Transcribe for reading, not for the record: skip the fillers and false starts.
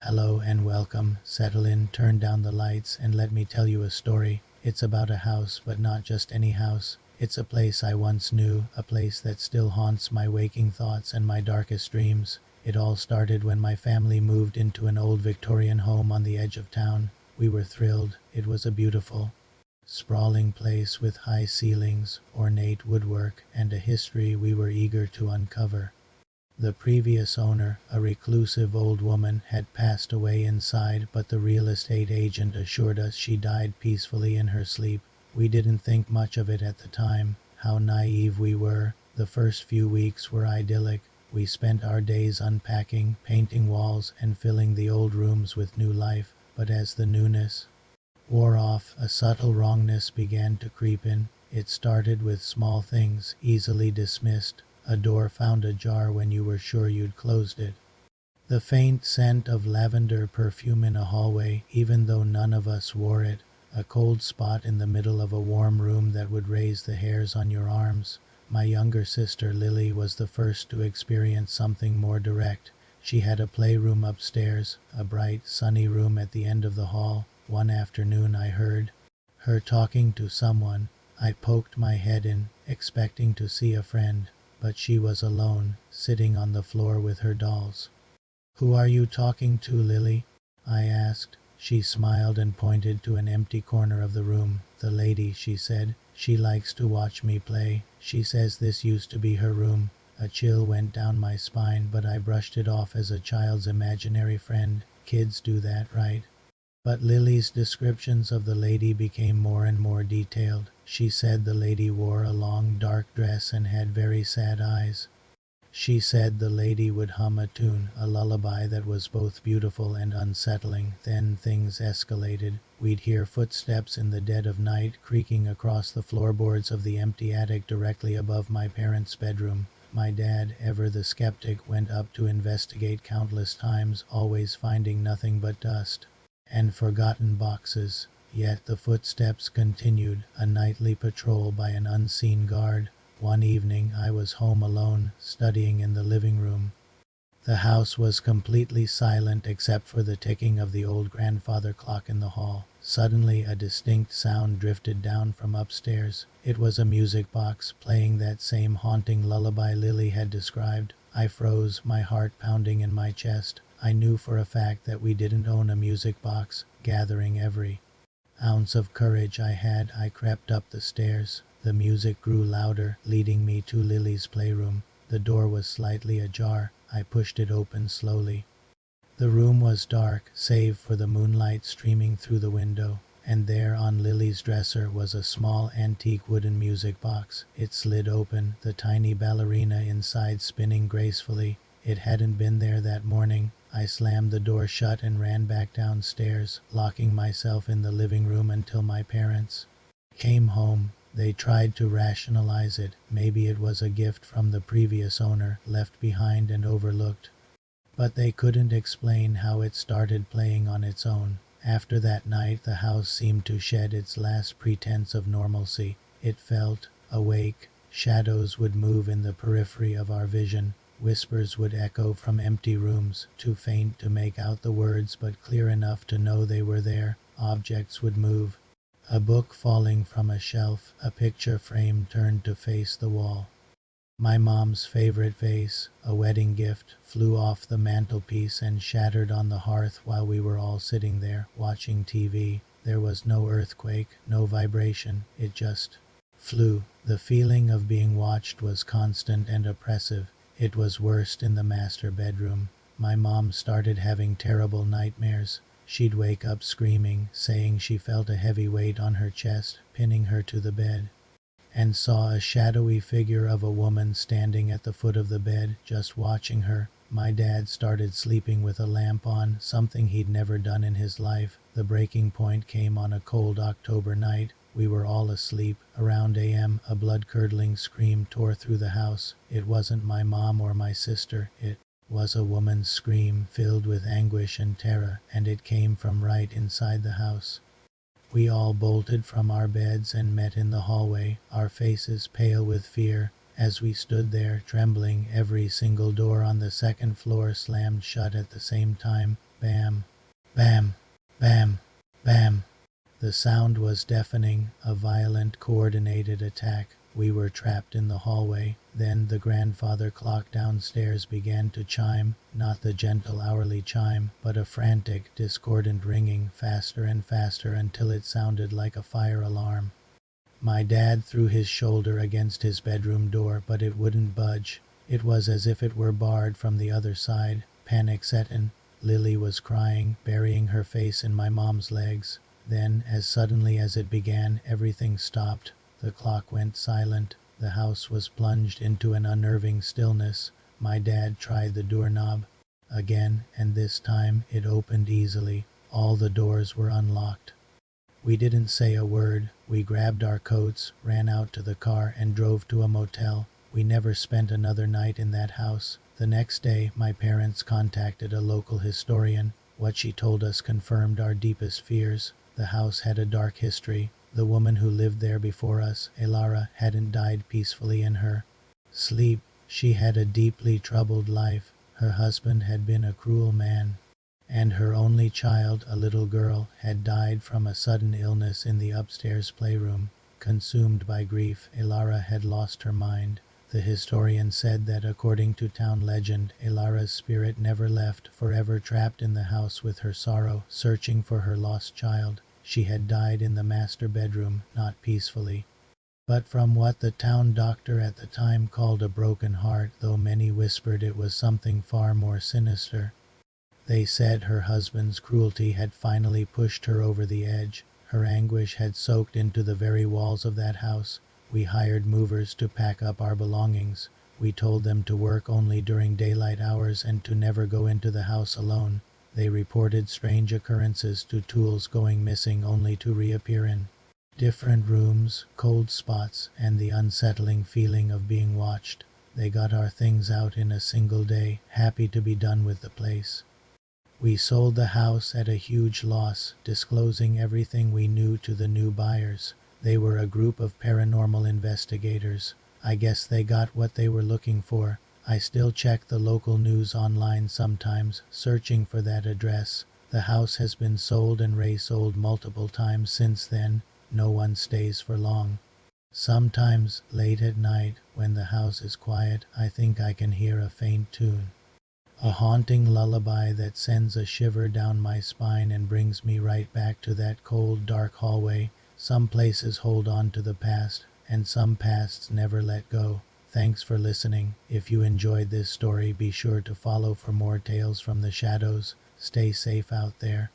Hello and welcome. Settle in, turn down the lights, and let me tell you a story. It's about a house, but not just any house. It's a place I once knew, a place that still haunts my waking thoughts and my darkest dreams. It all started when my family moved into an old Victorian home on the edge of town. We were thrilled. It was a beautiful, sprawling place with high ceilings, ornate woodwork, and a history we were eager to uncover. The previous owner, a reclusive old woman, had passed away inside, but the real estate agent assured us she died peacefully in her sleep. We didn't think much of it at the time. How naive we were. The first few weeks were idyllic. We spent our days unpacking, painting walls, and filling the old rooms with new life. But as the newness wore off, a subtle wrongness began to creep in. It started with small things, easily dismissed. A door found ajar when you were sure you'd closed it. The faint scent of lavender perfume in a hallway, even though none of us wore it. A cold spot in the middle of a warm room that would raise the hairs on your arms. My younger sister Lily was the first to experience something more direct. She had a playroom upstairs, a bright, sunny room at the end of the hall. One afternoon I heard her talking to someone. I poked my head in, expecting to see a friend. But she was alone, sitting on the floor with her dolls. "Who are you talking to, Lily?" I asked. She smiled and pointed to an empty corner of the room. "The lady," she said. "She likes to watch me play. She says this used to be her room." A chill went down my spine, but I brushed it off as a child's imaginary friend. Kids do that, right? But Lily's descriptions of the lady became more and more detailed. She said the lady wore a long dark dress and had very sad eyes. She said the lady would hum a tune, a lullaby that was both beautiful and unsettling. Then things escalated. We'd hear footsteps in the dead of night creaking across the floorboards of the empty attic directly above my parents' bedroom. My dad, ever the skeptic, went up to investigate countless times, always finding nothing but dust and forgotten boxes. Yet the footsteps continued, a nightly patrol by an unseen guard. One evening I was home alone, studying in the living room. The house was completely silent except for the ticking of the old grandfather clock in the hall. Suddenly a distinct sound drifted down from upstairs. It was a music box, playing that same haunting lullaby Lily had described. I froze, my heart pounding in my chest. I knew for a fact that we didn't own a music box. Gathering every ounce of courage I had, I crept up the stairs. The music grew louder, leading me to Lily's playroom. The door was slightly ajar. I pushed it open slowly. The room was dark, save for the moonlight streaming through the window. And there on Lily's dresser was a small antique wooden music box. It slid open, the tiny ballerina inside spinning gracefully. It hadn't been there that morning. I slammed the door shut and ran back downstairs, locking myself in the living room until my parents came home. They tried to rationalize it. Maybe it was a gift from the previous owner, left behind and overlooked. But they couldn't explain how it started playing on its own. After that night, the house seemed to shed its last pretense of normalcy. It felt awake. Shadows would move in the periphery of our vision. Whispers would echo from empty rooms, too faint to make out the words but clear enough to know they were there. Objects would move. A book falling from a shelf, a picture frame turned to face the wall. My mom's favorite vase, a wedding gift, flew off the mantelpiece and shattered on the hearth while we were all sitting there, watching TV. There was no earthquake, no vibration, it just flew. The feeling of being watched was constant and oppressive. It was worst in the master bedroom. My mom started having terrible nightmares. She'd wake up screaming, saying she felt a heavy weight on her chest, pinning her to the bed, and saw a shadowy figure of a woman standing at the foot of the bed, just watching her. My dad started sleeping with a lamp on, something he'd never done in his life. The breaking point came on a cold October night. We were all asleep. Around a.m., a blood-curdling scream tore through the house. It wasn't my mom or my sister. It was a woman's scream, filled with anguish and terror, and it came from right inside the house. We all bolted from our beds and met in the hallway, our faces pale with fear. As we stood there, trembling, every single door on the second floor slammed shut at the same time. Bam, bam, bam, bam. The sound was deafening, a violent, coordinated attack. We were trapped in the hallway. Then the grandfather clock downstairs began to chime, not the gentle hourly chime, but a frantic, discordant ringing, faster and faster until it sounded like a fire alarm. My dad threw his shoulder against his bedroom door, but it wouldn't budge. It was as if it were barred from the other side. Panic set in. Lily was crying, burying her face in my mom's legs. Then, as suddenly as it began, everything stopped. The clock went silent. The house was plunged into an unnerving stillness. My dad tried the doorknob again, and this time it opened easily. All the doors were unlocked. We didn't say a word. We grabbed our coats, ran out to the car, and drove to a motel. We never spent another night in that house. The next day, my parents contacted a local historian. What she told us confirmed our deepest fears. The house had a dark history. The woman who lived there before us, Elara, hadn't died peacefully in her sleep. She had a deeply troubled life. Her husband had been a cruel man, and her only child, a little girl, had died from a sudden illness in the upstairs playroom. Consumed by grief, Elara had lost her mind. The historian said that according to town legend, Elara's spirit never left, forever trapped in the house with her sorrow, searching for her lost child. She had died in the master bedroom, not peacefully, but from what the town doctor at the time called a broken heart, though many whispered it was something far more sinister. They said her husband's cruelty had finally pushed her over the edge. Her anguish had soaked into the very walls of that house. We hired movers to pack up our belongings. We told them to work only during daylight hours and to never go into the house alone. They reported strange occurrences to tools going missing only to reappear in different rooms, cold spots, and the unsettling feeling of being watched. They got our things out in a single day, happy to be done with the place. We sold the house at a huge loss, disclosing everything we knew to the new buyers. They were a group of paranormal investigators. I guess they got what they were looking for. I still check the local news online sometimes, searching for that address. The house has been sold and resold multiple times since then. No one stays for long. Sometimes, late at night, when the house is quiet, I think I can hear a faint tune. A haunting lullaby that sends a shiver down my spine and brings me right back to that cold, dark hallway. Some places hold on to the past, and some pasts never let go. Thanks for listening. If you enjoyed this story, be sure to follow for more tales from the shadows. Stay safe out there.